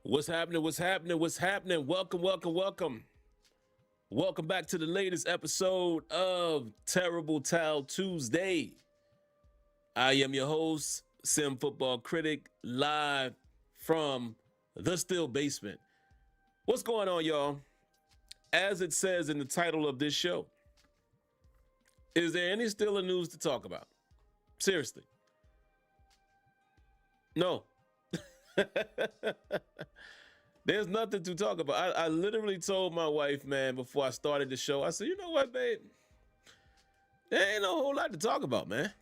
What's happening? What's happening? What's happening? Welcome, welcome, welcome. Welcome back to the latest episode of Terrible Towel Tuesday. I am your host, SimFBallCritic, live from the Still Basement. What's going on, y'all? As it says in the title of this show, is there any Steeler news to talk about? Seriously. No. There's nothing to talk about. I literally told my wife, man, before I started the show, I said, you know what, babe? There ain't no whole lot to talk about, man.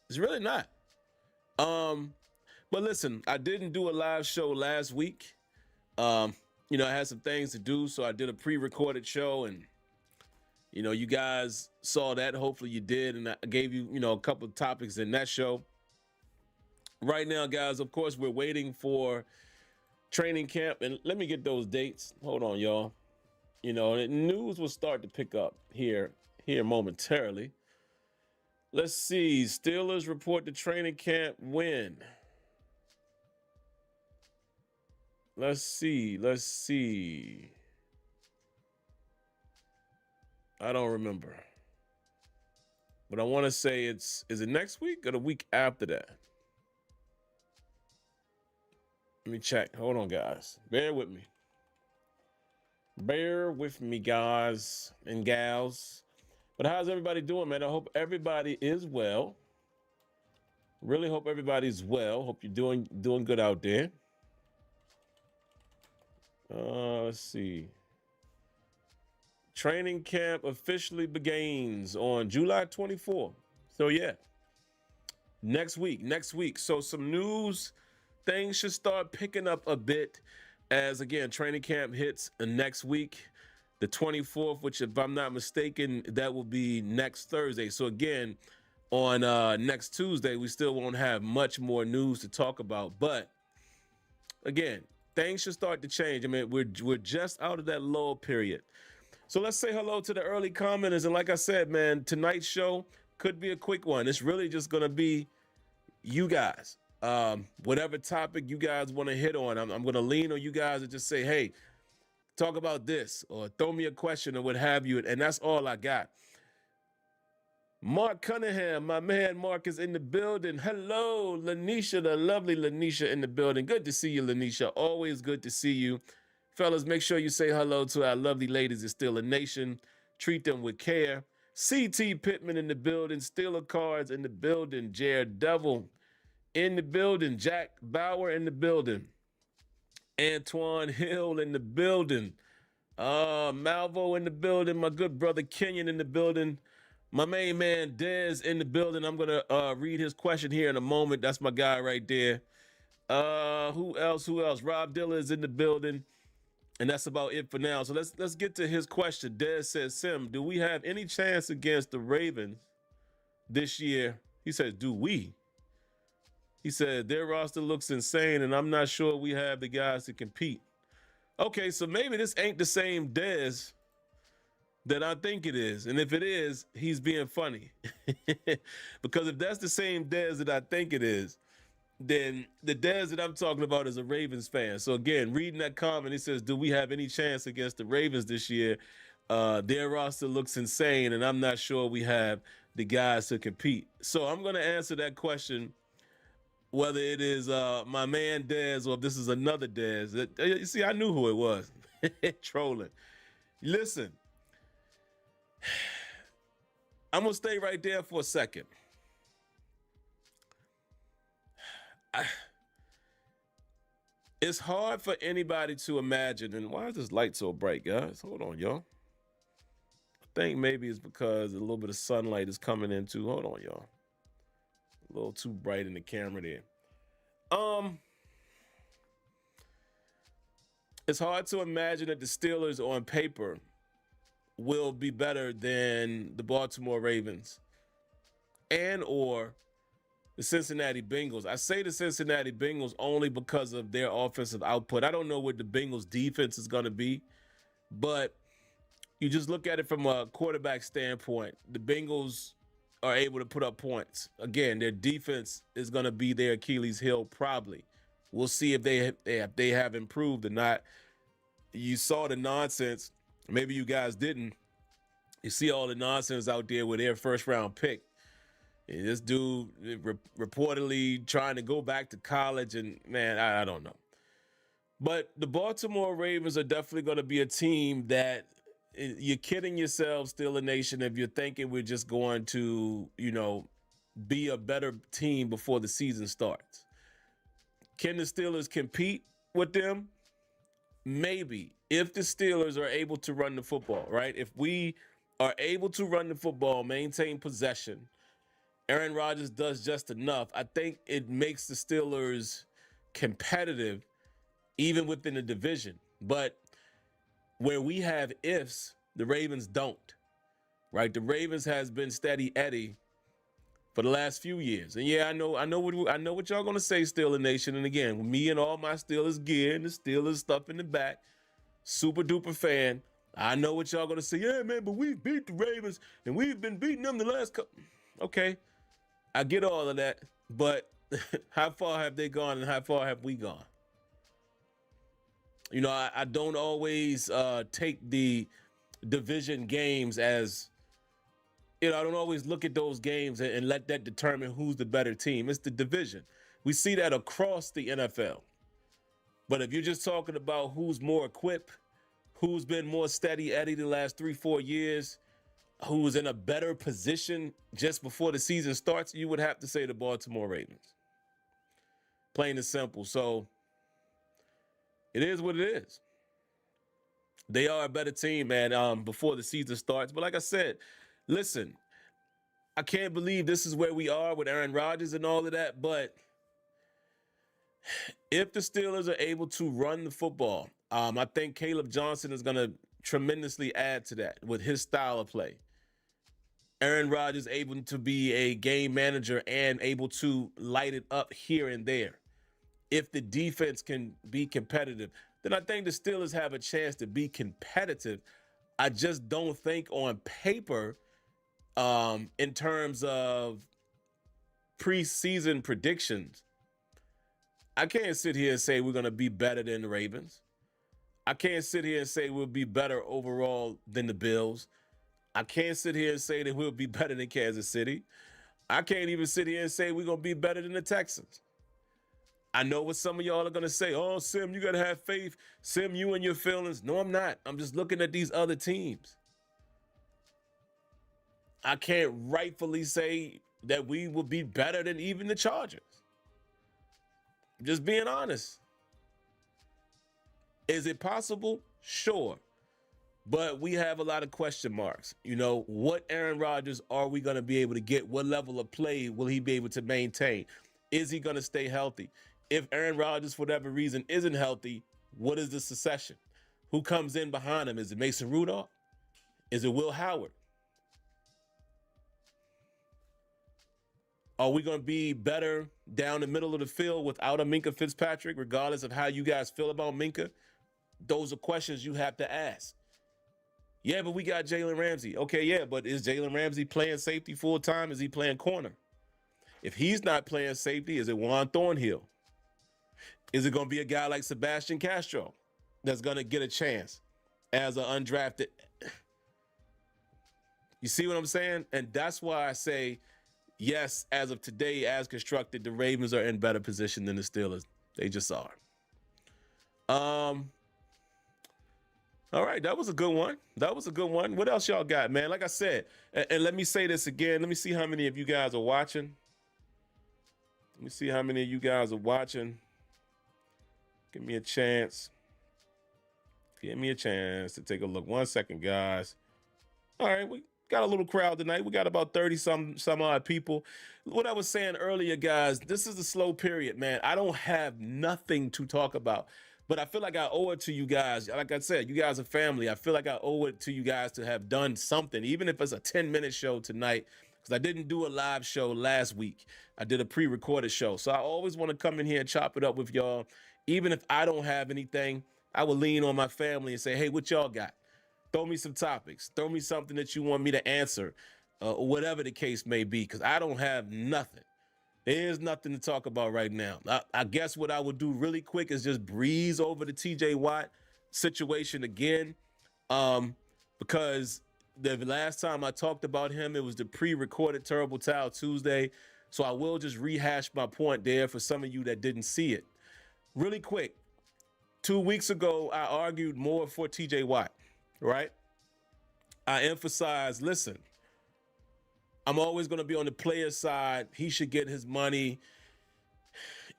It's really not. But listen, I didn't do a live show last week. I had some things to do, so I did a pre-recorded show, and you guys saw that. Hopefully you did, and I gave you, a couple of topics in that show. Right now, guys, of course, we're waiting for training camp, and let me get those dates. Hold on, y'all. The news will start to pick up here momentarily. Let's see. Steelers report to training camp when? Let's see. I don't remember. But I want to say is it next week or the week after that? Let me check. Hold on, guys. Bear with me. Bear with me, guys and gals. But how's everybody doing, man? I hope everybody is well. Really hope everybody's well. Hope you're doing good out there. Let's see. Training camp officially begins on July 24th. So yeah, next week. So some news. Things should start picking up a bit as, again, training camp hits next week, the 24th, which, if I'm not mistaken, that will be next Thursday. So, again, on next Tuesday, we still won't have much more news to talk about. But, again, things should start to change. I mean, we're just out of that lull period. So let's say hello to the early commenters. And like I said, man, tonight's show could be a quick one. It's really just going to be you guys. Whatever topic you guys want to hit on, I'm going to lean on you guys and just say, hey, talk about this or throw me a question or what have you. And that's all I got. Mark Cunningham, my man Mark is in the building. Hello, Lanisha, the lovely Lanisha in the building. Good to see you, Lanisha. Always good to see you. Fellas, make sure you say hello to our lovely ladies in Steeler Nation. Treat them with care. CT Pittman in the building. Steeler Cards in the building. Jared Devil in the building. Jack Bauer in the building. Antoine Hill in the building. Malvo in the building. My good brother Kenyon in the building. My main man Dez in the building. I'm going to read his question here in a moment. That's my guy right there. Who else? Rob Dilla is in the building. And that's about it for now. So let's get to his question. Dez says, Sim, do we have any chance against the Ravens this year? He says, do we? He said, their roster looks insane, and I'm not sure we have the guys to compete. Okay, so maybe this ain't the same Dez that I think it is. And if it is, he's being funny. Because if that's the same Dez that I think it is, then the Dez that I'm talking about is a Ravens fan. So again, reading that comment, he says, do we have any chance against the Ravens this year? Their roster looks insane, and I'm not sure we have the guys to compete. So I'm going to answer that question, whether it is my man Dez or if this is another Dez. You see, I knew who it was. Trolling. Listen, I'm going to stay right there for a second. It's hard for anybody to imagine. And why is this light so bright, guys? Hold on, y'all. I think maybe it's because a little bit of sunlight is coming in too. Hold on, y'all. A little too bright in the camera there. It's hard to imagine that the Steelers on paper will be better than the Baltimore Ravens and or the Cincinnati Bengals. I say the Cincinnati Bengals only because of their offensive output. I don't know what the Bengals defense is going to be, but you just look at it from a quarterback standpoint. The Bengals are able to put up points. Again, their defense is going to be their Achilles heel probably. We'll see if they have improved or not. You saw the nonsense. Maybe you guys didn't. You see all the nonsense out there with their first round pick. And this dude reportedly trying to go back to college, and man, I don't know. But the Baltimore Ravens are definitely going to be a team that you're kidding yourselves, Steeler Nation, if you're thinking we're just going to, be a better team before the season starts. Can the Steelers compete with them? Maybe, if the Steelers are able to run the football, right? If we are able to run the football, maintain possession, Aaron Rodgers does just enough, I think it makes the Steelers competitive even within the division. But where we have ifs, the Ravens don't, right? The Ravens has been steady Eddie for the last few years. And yeah, I know what y'all gonna say, Steeler Nation. And again, me and all my Steelers gear and the Steelers stuff in the back, super duper fan. I know what y'all gonna say. Yeah, man, but we beat the Ravens and we've been beating them the last couple. Okay, I get all of that, but how far have they gone and how far have we gone? I don't always take the division games as, I don't always look at those games and let that determine who's the better team. It's the division. We see that across the NFL. But if you're just talking about who's more equipped, who's been more steady Eddie the last 3-4 years, who's in a better position just before the season starts, you would have to say the Baltimore Ravens. Plain and simple. So it is what it is. They are a better team, man, before the season starts. But like I said, listen, I can't believe this is where we are with Aaron Rodgers and all of that. But if the Steelers are able to run the football, I think Caleb Johnson is going to tremendously add to that with his style of play. Aaron Rodgers able to be a game manager and able to light it up here and there. If the defense can be competitive, then I think the Steelers have a chance to be competitive. I just don't think on paper, in terms of preseason predictions, I can't sit here and say we're going to be better than the Ravens. I can't sit here and say we'll be better overall than the Bills. I can't sit here and say that we'll be better than Kansas City. I can't even sit here and say we're going to be better than the Texans. I know what some of y'all are going to say. Oh, Sim, you got to have faith. Sim, you and your feelings. No, I'm not. I'm just looking at these other teams. I can't rightfully say that we will be better than even the Chargers. Just being honest. Is it possible? Sure. But we have a lot of question marks. What Aaron Rodgers are we going to be able to get? What level of play will he be able to maintain? Is he going to stay healthy? If Aaron Rodgers, for whatever reason, isn't healthy, what is the succession? Who comes in behind him? Is it Mason Rudolph? Is it Will Howard? Are we going to be better down the middle of the field without a Minkah Fitzpatrick, regardless of how you guys feel about Minkah? Those are questions you have to ask. Yeah, but we got Jalen Ramsey. Okay, yeah, but is Jalen Ramsey playing safety full time? Is he playing corner? If he's not playing safety, is it Juan Thornhill? Is it going to be a guy like Sebastian Castro that's going to get a chance as an undrafted? You see what I'm saying? And that's why I say, yes, as of today, as constructed, the Ravens are in better position than the Steelers. They just are. All right, that was a good one. What else y'all got, man? Like I said, and let me say this again. Let me see how many of you guys are watching. Give me a chance. To take a look. 1 second, guys. All right, we got a little crowd tonight. We got about 30 some odd people. What I was saying earlier, guys, this is a slow period, man. I don't have nothing to talk about. But I feel like I owe it to you guys. Like I said, you guys are family. I feel like I owe it to you guys to have done something, even if it's a 10-minute show tonight, because I didn't do a live show last week. I did a pre-recorded show. So I always want to come in here and chop it up with y'all. Even if I don't have anything, I will lean on my family and say, hey, what y'all got? Throw me some topics. Throw me something that you want me to answer, or whatever the case may be, because I don't have nothing. There's nothing to talk about right now. I guess what I would do really quick is just breeze over the TJ Watt situation again, because the last time I talked about him, it was the pre-recorded Terrible Towel Tuesday. So I will just rehash my point there for some of you that didn't see it. Really quick, 2 weeks ago, I argued more for TJ Watt, right? I emphasized, listen, I'm always going to be on the player side. He should get his money.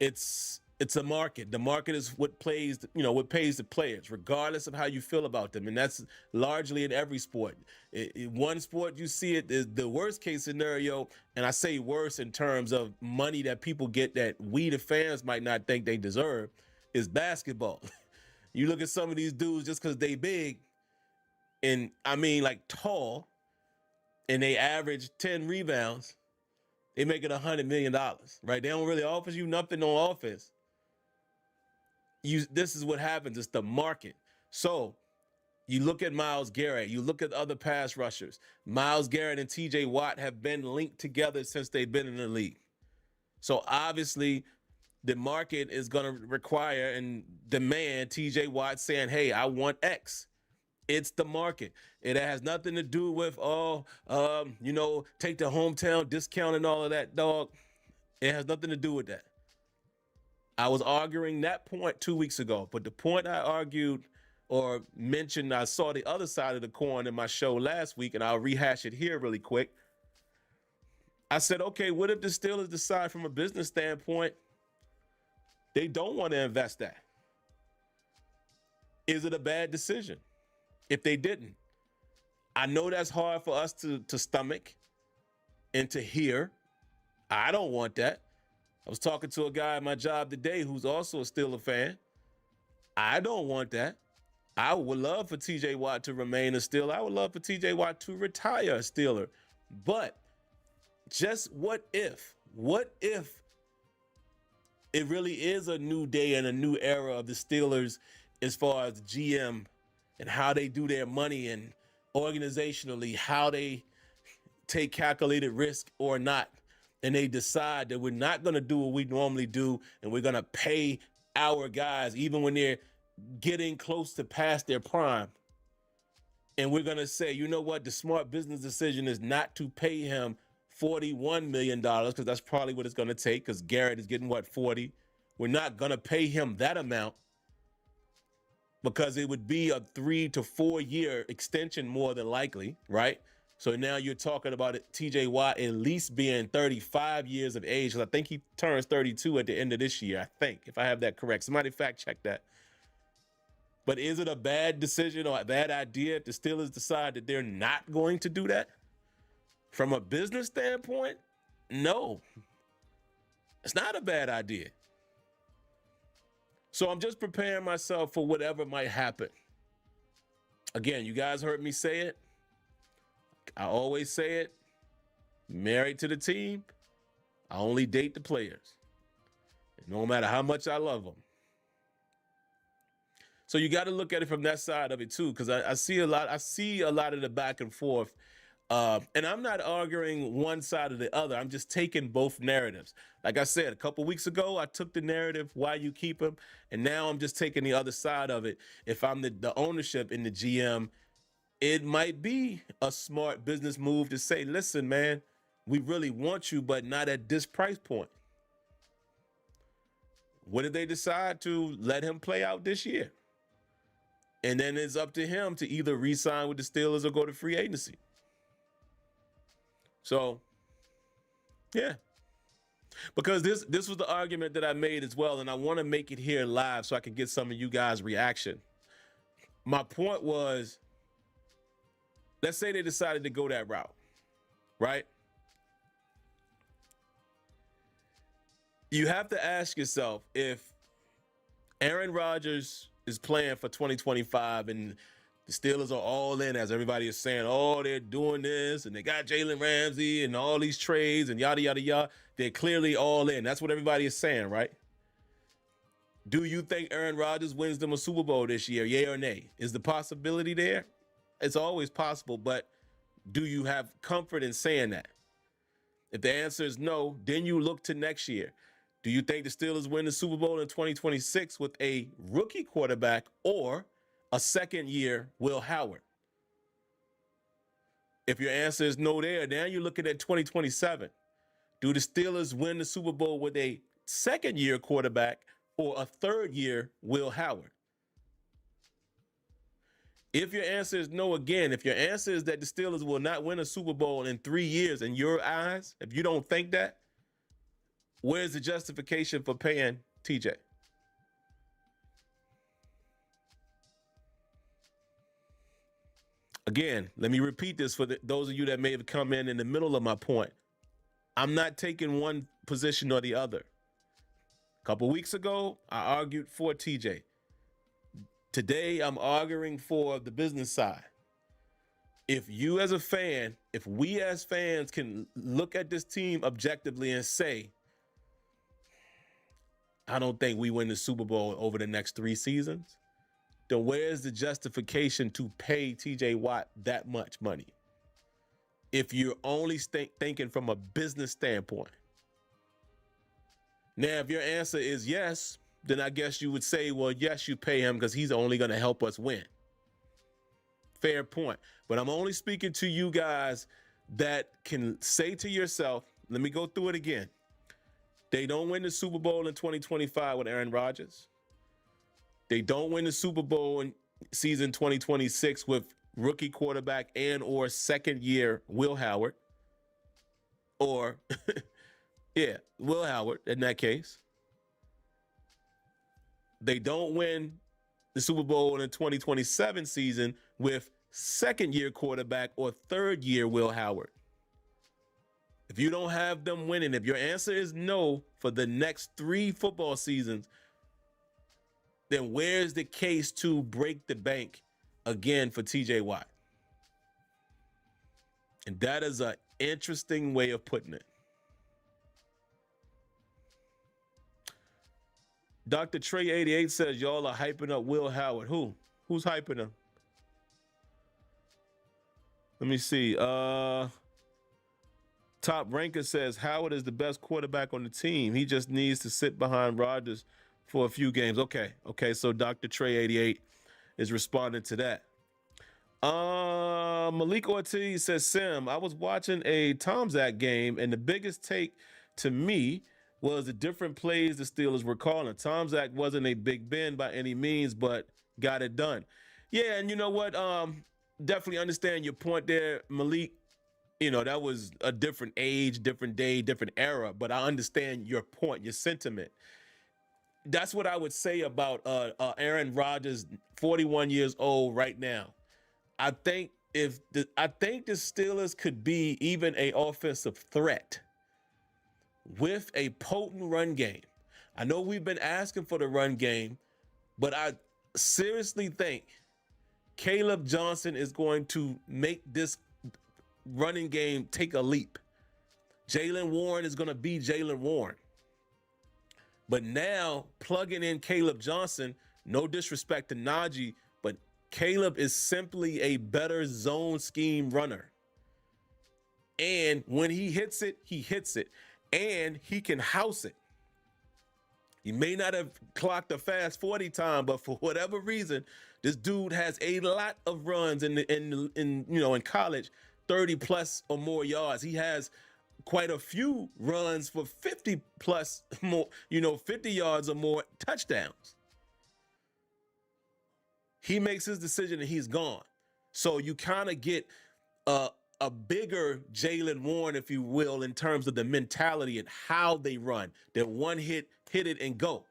It's a market. The market is what pays the players, regardless of how you feel about them. And that's largely in every sport. In one sport, you see it is the worst case scenario. And I say worse in terms of money that people get that we, the fans, might not think they deserve, is basketball. You look at some of these dudes just because they big, and I mean like tall, and they average 10 rebounds, they make it $100 million, right? They don't really offer you nothing on offense. This is what happens. It's the market. So you look at Myles Garrett, you look at other pass rushers. Myles Garrett and TJ Watt have been linked together since they've been in the league. So obviously the market is going to require and demand TJ Watt saying, hey, I want X. It's the market. It has nothing to do with, take the hometown discount and all of that, dog. It has nothing to do with that. I was arguing that point 2 weeks ago, but the point I argued or mentioned, I saw the other side of the coin in my show last week, and I'll rehash it here really quick. I said, okay, what if the Steelers decide from a business standpoint they don't want to invest that? Is it a bad decision if they didn't? I know that's hard for us to stomach and to hear. I don't want that. I was talking to a guy at my job today who's also a Steeler fan. I don't want that. I would love for TJ Watt to remain a Steeler. I would love for TJ Watt to retire a Steeler. But just what if? What if it really is a new day and a new era of the Steelers as far as the GM and how they do their money and organizationally, how they take calculated risk or not. And they decide that we're not going to do what we normally do, and we're going to pay our guys even when they're getting close to past their prime. And we're going to say, you know what? The smart business decision is not to pay him $41 million, because that's probably what it's going to take, because Garrett is getting, 40? We're not going to pay him that amount because it would be a 3 to 4 year extension more than likely, right? So now you're talking about it, TJ Watt at least being 35 years of age, because I think he turns 32 at the end of this year, I think, if I have that correct. Somebody fact check that. But is it a bad decision or a bad idea if the Steelers decide that they're not going to do that? From a business standpoint, no. It's not a bad idea. So I'm just preparing myself for whatever might happen. Again, you guys heard me say it. I always say it. Married to the team, I only date the players. And no matter how much I love them. So you got to look at it from that side of it too, because I see a lot of the back and forth. And I'm not arguing one side or the other. I'm just taking both narratives. Like I said, a couple weeks ago, I took the narrative, why you keep him. And now I'm just taking the other side of it. If I'm the ownership in the GM, it might be a smart business move to say, listen, man, we really want you, but not at this price point. What if they decide to let him play out this year? And then it's up to him to either re-sign with the Steelers or go to free agency. So, yeah. Because this was the argument that I made as well, and I want to make it here live so I can get some of you guys' reaction. My point was, let's say they decided to go that route, right? You have to ask yourself, if Aaron Rodgers is playing for 2025 and the Steelers are all in, as everybody is saying, oh, they're doing this, and they got Jalen Ramsey and all these trades and yada, yada, yada. They're clearly all in. That's what everybody is saying, right? Do you think Aaron Rodgers wins them a Super Bowl this year, yay or nay? Is the possibility there? It's always possible, but do you have comfort in saying that? If the answer is no, then you look to next year. Do you think the Steelers win the Super Bowl in 2026 with a rookie quarterback or a second-year Will Howard? If your answer is no there, now you're looking at 2027. Do the Steelers win the Super Bowl with a second-year quarterback or a third-year Will Howard? If your answer is no again, if your answer is that the Steelers will not win a Super Bowl in 3 years in your eyes, if you don't think that, where's the justification for paying TJ? Again, let me repeat this for those of you that may have come in the middle of my point. I'm not taking one position or the other. A couple weeks ago, I argued for TJ. Today, I'm arguing for the business side. If you as a fan, if we as fans can look at this team objectively and say, I don't think we win the Super Bowl over the next 3 seasons, then where's the justification to pay TJ Watt that much money? If you're only thinking from a business standpoint. Now, if your answer is yes, then I guess you would say, well, yes, you pay him because he's only going to help us win. Fair point. But I'm only speaking to you guys that can say to yourself, let me go through it again. They don't win the Super Bowl in 2025 with Aaron Rodgers. They don't win the Super Bowl in season 2026 with rookie quarterback and or second year Will Howard. Or, yeah, Will Howard in that case. They don't win the Super Bowl in the 2027 season with second year quarterback or third year Will Howard. If you don't have them winning, if your answer is no for the next 3 football seasons, then where's the case to break the bank again for TJ Watt? And that is an interesting way of putting it. Dr. Trey 88 says y'all are hyping up Will Howard. Who? Who's hyping him? Let me see. Top Ranker says Howard is the best quarterback on the team. He just needs to sit behind Rodgers for a few games. Okay. So Dr. Trey 88 is responding to that. Malik Ortiz says, Sim, I was watching a Tom Zach game, and the biggest take to me was the different plays the Steelers were calling. Tom Zach wasn't a Big Ben by any means, but got it done. Yeah, and you know what? Definitely understand your point there, Malik. You know, that was a different age, different day, different era, but I understand your point, your sentiment. That's what I would say about Aaron Rodgers, 41 years old right now. I think the Steelers could be even an offensive threat with a potent run game. I know we've been asking for the run game, but I seriously think Caleb Johnson is going to make this running game take a leap. Jaylen Warren is going to be Jaylen Warren. But now plugging in Caleb Johnson, no disrespect to Najee, but Caleb is simply a better zone scheme runner. And when he hits it, and he can house it. He may not have clocked a fast 40 time, but for whatever reason, this dude has a lot of runs in college, 30 plus or more yards. He has quite a few runs for 50 plus more, 50 yards or more touchdowns. He makes his decision and he's gone. So you kind of get a bigger Jaylen Warren, if you will, in terms of the mentality and how they run. That one hit it and go.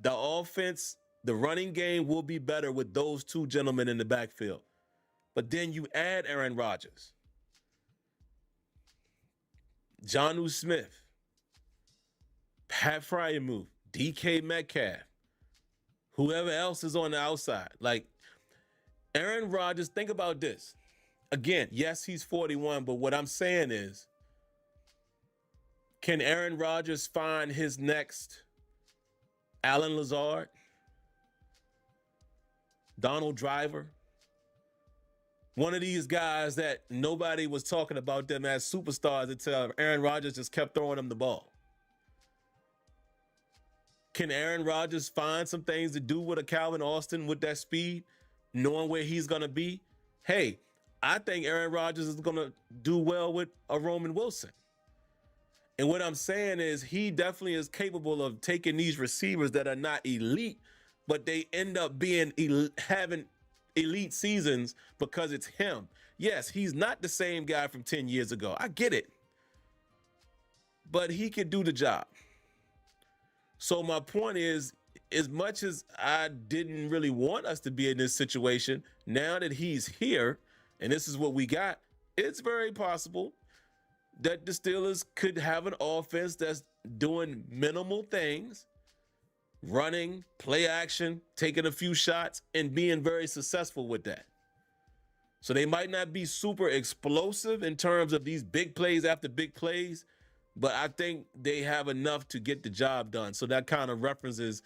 The offense, the running game will be better with those two gentlemen in the backfield. But then you add Aaron Rodgers, Jonnu Smith, Pat Fryermuth, DK Metcalf, whoever else is on the outside. Like Aaron Rodgers, think about this. Again, yes, he's 41, but what I'm saying is, can Aaron Rodgers find his next Allen Lazard, Donald Driver, one of these guys that nobody was talking about them as superstars until Aaron Rodgers just kept throwing them the ball. Can Aaron Rodgers find some things to do with a Calvin Austin with that speed, knowing where he's going to be? Hey, I think Aaron Rodgers is going to do well with a Roman Wilson. And what I'm saying is he definitely is capable of taking these receivers that are not elite, but they end up being having elite seasons because it's him. Yes, he's not the same guy from 10 years ago. I get it. But he could do the job. So my point is, as much as I didn't really want us to be in this situation, now that he's here and this is what we got, it's very possible that the Steelers could have an offense that's doing minimal things, running, play action, taking a few shots, and being very successful with that. So they might not be super explosive in terms of these big plays after big plays, but I think they have enough to get the job done. So that kind of references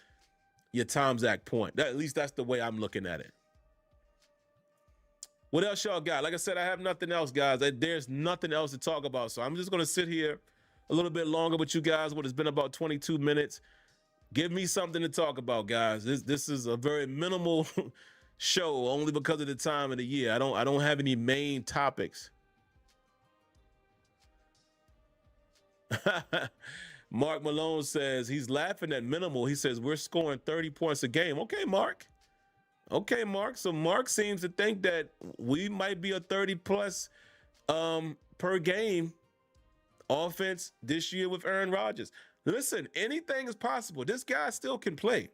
your Tom Zach point. At least that's the way I'm looking at it. What else y'all got? Like I said, I have nothing else, guys. There's nothing else to talk about. So I'm just going to sit here a little bit longer with you guys. What has been about 22 minutes. Give me something to talk about, guys. This is a very minimal show, only because of the time of the year. I don't have any main topics. Mark Malone says he's laughing at minimal. He says we're scoring 30 points a game. Okay, Mark. Okay, Mark. So Mark seems to think that we might be a 30+ per game offense this year with Aaron Rodgers. Listen, anything is possible. This guy still can play.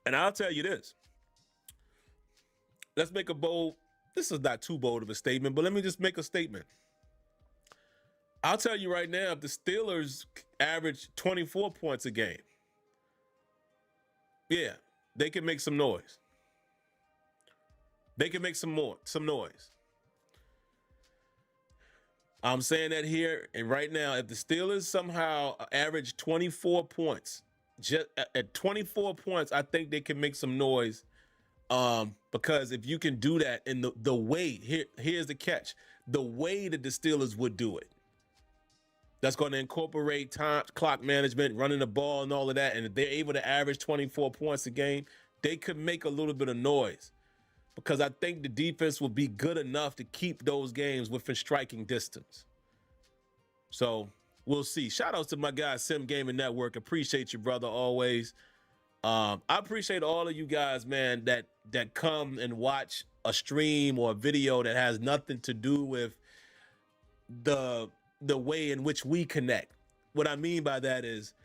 And I'll tell you this. Let's make a bold. This is not too bold of a statement, but let me just make a statement. I'll tell you right now, if the Steelers average 24 points a game, yeah, they can make some noise. They can make some noise. I'm saying that here and right now, if the Steelers somehow average 24 points, just at 24 points, I think they can make some noise. Because if you can do that in the way, here's the catch, the way that the Steelers would do it, that's going to incorporate time, clock management, running the ball and all of that. And if they're able to average 24 points a game, they could make a little bit of noise, because I think the defense will be good enough to keep those games within striking distance. So we'll see. Shout outs to my guy, Sim Gaming Network. Appreciate you, brother, always. I appreciate all of you guys, man, that come and watch a stream or a video that has nothing to do with the way in which we connect. What I mean by that is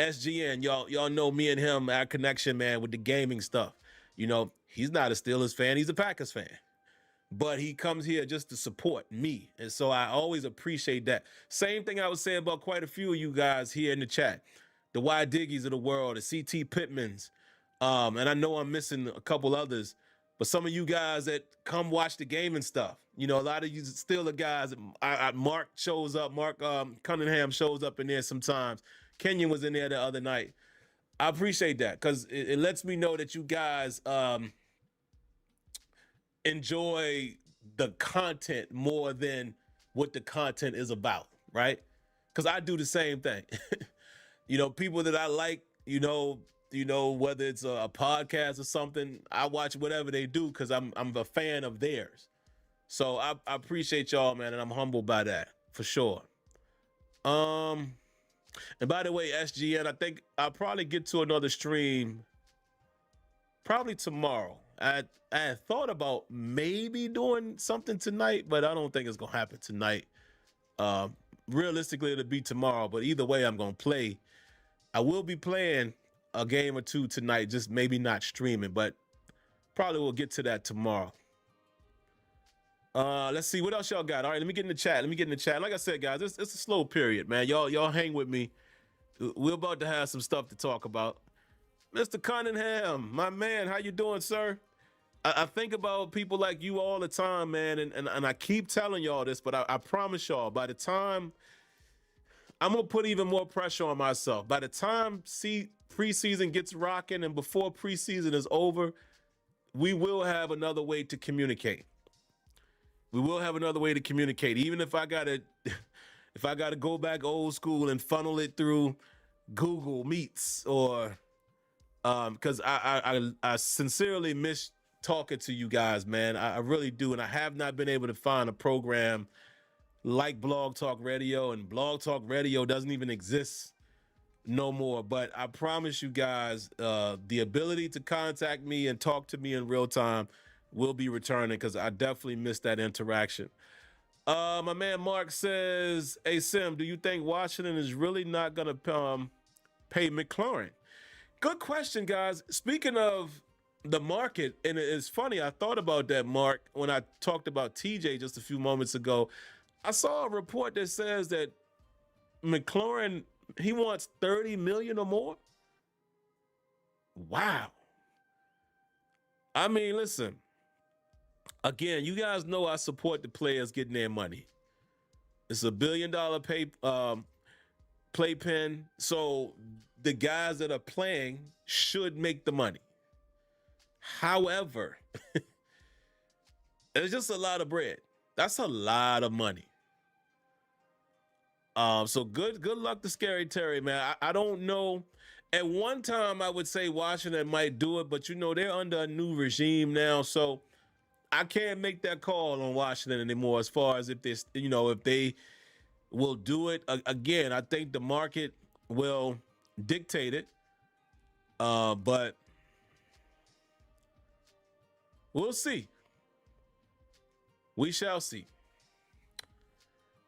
SGN, y'all know me and him, our connection, man, with the gaming stuff. You know, he's not a Steelers fan, he's a Packers fan. But he comes here just to support me. And so I always appreciate that. Same thing I would say about quite a few of you guys here in the chat. The Y Diggies of the world, the CT Pittmans. And I know I'm missing a couple others, but some of you guys that come watch the game and stuff, you know, a lot of you Steelers guys, Mark shows up, Mark Cunningham shows up in there sometimes. Kenyon was in there the other night. I appreciate that, because it lets me know that you guys enjoy the content more than what the content is about, right? Because I do the same thing. You know, people that I like, you know, whether it's a podcast or something, I watch whatever they do because I'm a fan of theirs. So I appreciate y'all, man, and I'm humbled by that, for sure. And by the way, SGN, I think I'll probably get to another stream probably tomorrow. I had thought about maybe doing something tonight, but I don't think it's going to happen tonight. Realistically, it'll be tomorrow, but either way, I'm going to play. I will be playing a game or two tonight, just maybe not streaming, but probably we'll get to that tomorrow. Let's see what else y'all got. All right, let me get in the chat. Like I said, guys, it's a slow period, man. Y'all hang with me. We're about to have some stuff to talk about. Mr. Cunningham, my man, how you doing, sir? I think about people like you all the time, man, and I keep telling y'all this, but I promise y'all, by the time I'm gonna put even more pressure on myself. By the time preseason gets rocking and before preseason is over, we will have another way to communicate. We will have another way to communicate. Even if I gotta go back old school and funnel it through Google Meets or because I sincerely miss talking to you guys, man. I really do, and I have not been able to find a program like Blog Talk Radio, and Blog Talk Radio doesn't even exist no more. But I promise you guys, the ability to contact me and talk to me in real time will be returning, because I definitely miss that interaction. My man Mark says, hey Sim, do you think Washington is really not gonna pay McLaurin? Good question, guys. Speaking of the market, and it's funny, I thought about that, Mark, when I talked about TJ just a few moments ago. I saw a report that says that McLaurin, he wants $30 million or more. Wow. I mean, listen, again, you guys know I support the players getting their money. It's $1 billion playpen, so the guys that are playing should make the money. However, it's just a lot of bread. That's a lot of money. So good luck to Scary Terry, man. I don't know. At one time, I would say Washington might do it, but they're under a new regime now, so I can't make that call on Washington anymore as far as if they will do it. Again, I think the market will dictate it, but we'll see. We shall see.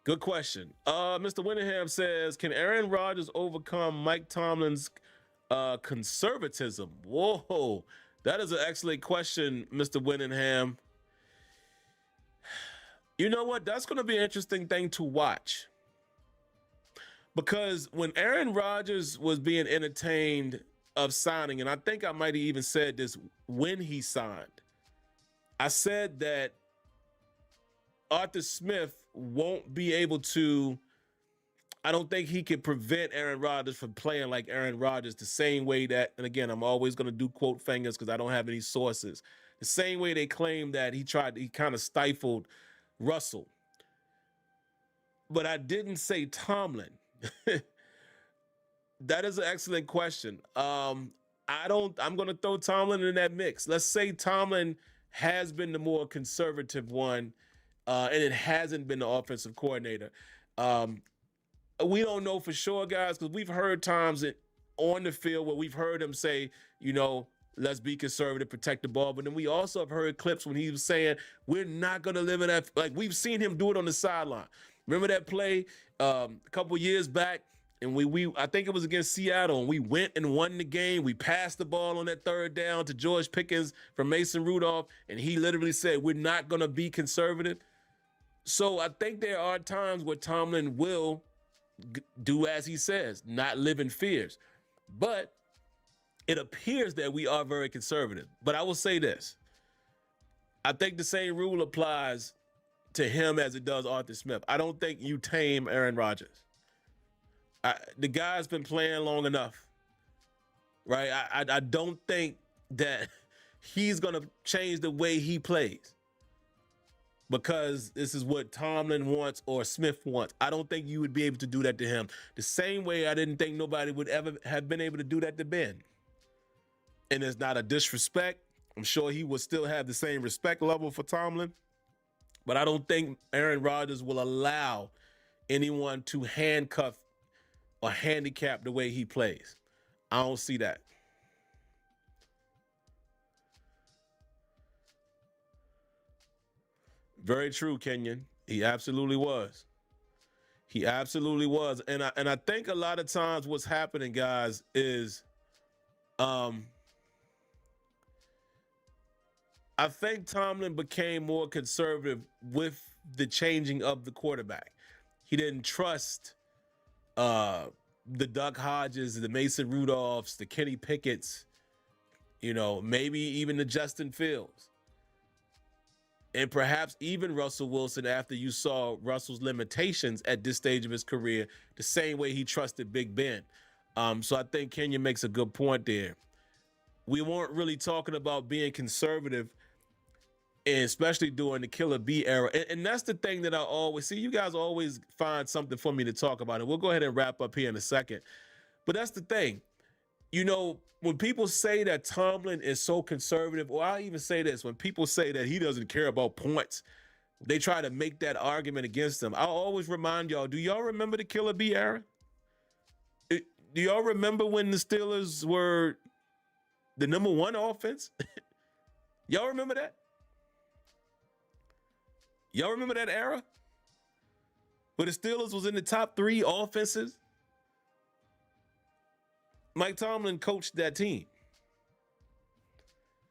Good question. Mr. Winningham says, can Aaron Rodgers overcome Mike Tomlin's conservatism? Whoa, that is an excellent question, Mr. Winningham. You know what? That's going to be an interesting thing to watch. Because when Aaron Rodgers was being entertained of signing, and I think I might have even said this when he signed, I said that Arthur Smith won't be able to, I don't think he can prevent Aaron Rodgers from playing like Aaron Rodgers the same way that, and again, I'm always going to do quote fingers because I don't have any sources, the same way they claim that he kind of stifled Russell. But I didn't say Tomlin. That is an excellent question. I'm going to throw Tomlin in that mix. Let's say Tomlin has been the more conservative one, and it hasn't been the offensive coordinator. We don't know for sure, guys, because we've heard times on the field where we've heard him say, let's be conservative, protect the ball. But then we also have heard clips when he was saying, we're not going to live in that. Like, we've seen him do it on the sideline. Remember that play a couple years back? And I think it was against Seattle, and we went and won the game. We passed the ball on that third down to George Pickens from Mason Rudolph, and he literally said, we're not going to be conservative. So I think there are times where Tomlin will do as he says, not live in fears. But it appears that we are very conservative. But I will say this. I think the same rule applies to him as it does Arthur Smith. I don't think you tame Aaron Rodgers. The guy's been playing long enough, right? I don't think that he's going to change the way he plays because this is what Tomlin wants or Smith wants. I don't think you would be able to do that to him. The same way I didn't think nobody would ever have been able to do that to Ben. And it's not a disrespect. I'm sure he will still have the same respect level for Tomlin. But I don't think Aaron Rodgers will allow anyone to handcuff or handicap the way he plays. I don't see that. Very true, Kenyon. He absolutely was. He absolutely was. And I think a lot of times what's happening, guys, is I think Tomlin became more conservative with the changing of the quarterback. He didn't trust the Duck Hodges, the Mason Rudolphs, the Kenny Pickett's, maybe even the Justin Fields. and perhaps even Russell Wilson after you saw Russell's limitations at this stage of his career, the same way he trusted Big Ben. So I think Kenya makes a good point there. We weren't really talking about being conservative, and especially during the Killer B era. And that's the thing that I always see. You guys always find something for me to talk about, and we'll go ahead and wrap up here in a second. But that's the thing. You know, when people say that Tomlin is so conservative, or I'll even say this, when people say that he doesn't care about points, they try to make that argument against him. I'll always remind y'all, do y'all remember the Killer B era? Do y'all remember when the Steelers were the #1 offense? Y'all remember that? Y'all remember that era? Where the Steelers was in the top 3 offenses? Mike Tomlin coached that team.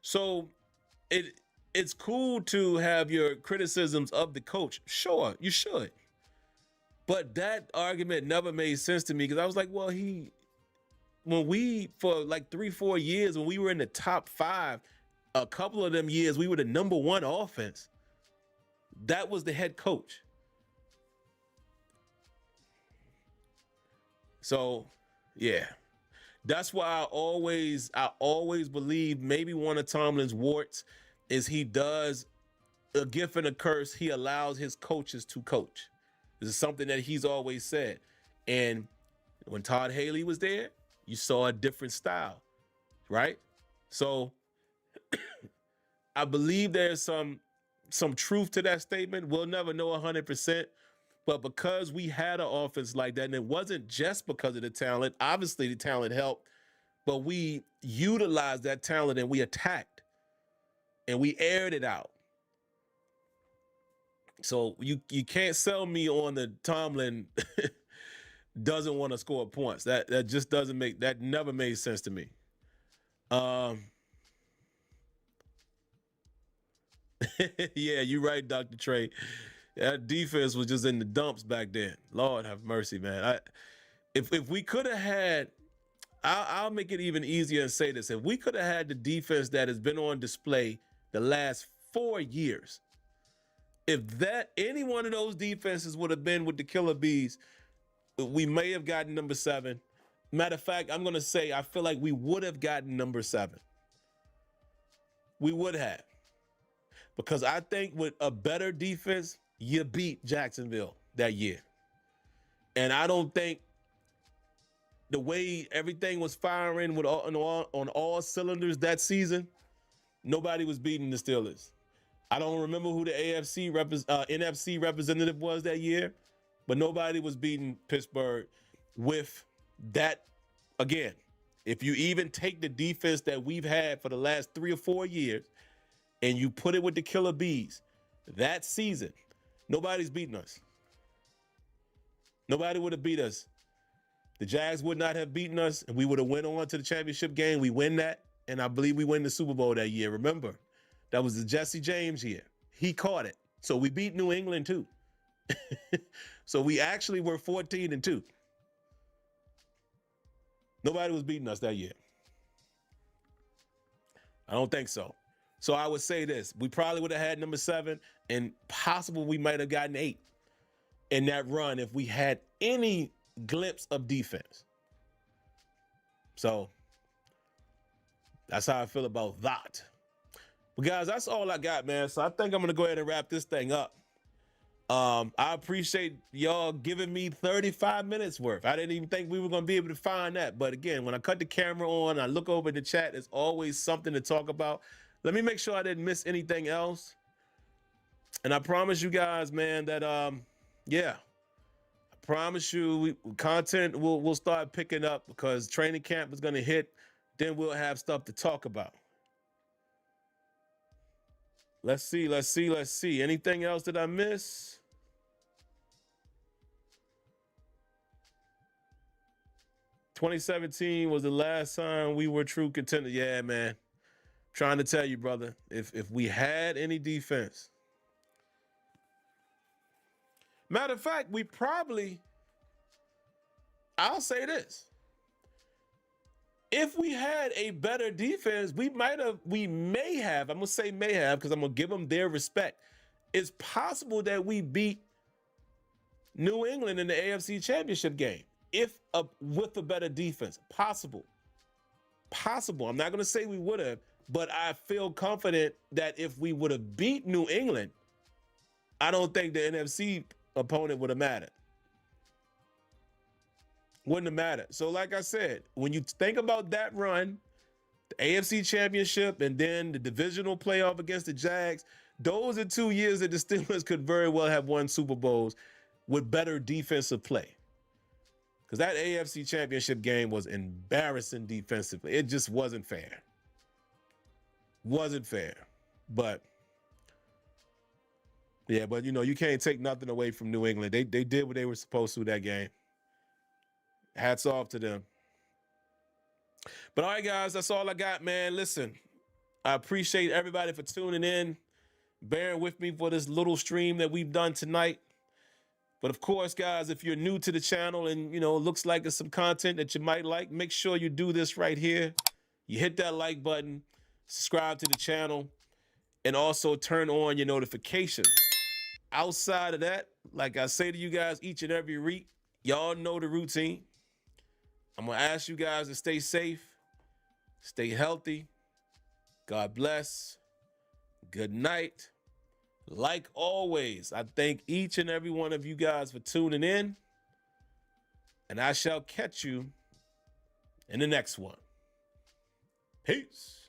So it's cool to have your criticisms of the coach. Sure, you should. But that argument never made sense to me because I was like, well, when we, for like 3-4 years, when we were in the top 5, a couple of them years, we were the #1 offense. That was the head coach. So, yeah. That's why I always believe maybe one of Tomlin's warts is he does a gift and a curse. He allows his coaches to coach. This is something that he's always said. And when Todd Haley was there, you saw a different style, right? So I believe there's some truth to that statement. We'll never know 100%. But because we had an offense like that, and it wasn't just because of the talent, obviously the talent helped, but we utilized that talent and we attacked and we aired it out. So you can't sell me on the Tomlin doesn't want to score points. That just doesn't make, that never made sense to me. Yeah, you're right, Dr. Trey. That defense was just in the dumps back then. Lord have mercy, man. If we could have had, I'll make it even easier and say this. If we could have had the defense that has been on display the last 4 years, if any one of those defenses would have been with the Killer Bees, we may have gotten #7. Matter of fact, I'm going to say I feel like we would have gotten #7. We would have. Because I think with a better defense, you beat Jacksonville that year. And I don't think the way everything was firing with on all cylinders that season, nobody was beating the Steelers. I don't remember who the NFC representative was that year, but nobody was beating Pittsburgh with that. Again, if you even take the defense that we've had for the last 3 or 4 years and you put it with the Killer Bees, that season, nobody's beating us. Nobody would have beat us. The Jags would not have beaten us, and we would have went on to the championship game. We win that, and I believe we win the Super Bowl that year. Remember, that was the Jesse James year. He caught it. So we beat New England too. So we actually were 14-2. Nobody was beating us that year. I don't think so. So I would say this. We probably would have had #7, and possible we might have gotten 8 in that run if we had any glimpse of defense. So that's how I feel about that. But guys, that's all I got, man. So I think I'm going to go ahead and wrap this thing up. I appreciate y'all giving me 35 minutes worth. I didn't even think we were going to be able to find that. But again, when I cut the camera on, I look over in the chat, there's always something to talk about. Let me make sure I didn't miss anything else. And I promise you guys, man, that, yeah, I promise you content will start picking up because training camp is going to hit. Then we'll have stuff to talk about. Let's see. Anything else that I miss? 2017 was the last time we were true contender. Yeah, man. Trying to tell you, brother, if we had any defense. Matter of fact, I'll say this. If we had a better defense, we may have, I'm going to say may have because I'm going to give them their respect. It's possible that we beat New England in the AFC Championship game with a better defense. Possible. I'm not going to say we would have, but I feel confident that if we would have beat New England, I don't think the NFC opponent would have mattered. Wouldn't have mattered. So like I said, when you think about that run, the AFC Championship and then the divisional playoff against the Jags, those are 2 years that the Steelers could very well have won Super Bowls with better defensive play. Because that AFC Championship game was embarrassing defensively. It just wasn't fair. Wasn't fair. But, yeah, but, you know, you can't take nothing away from New England. They did what they were supposed to that game. Hats off to them. But, all right, guys, that's all I got, man. Listen, I appreciate everybody for tuning in, bearing with me for this little stream that we've done tonight. But of course, guys, if you're new to the channel and, you know, it looks like there's some content that you might like, make sure you do this right here. You hit that like button, subscribe to the channel, and also turn on your notifications. Outside of that, like I say to you guys each and every week, y'all know the routine. I'm going to ask you guys to stay safe, stay healthy. God bless. Good night. Like always, I thank each and every one of you guys for tuning in, and I shall catch you in the next one. Peace.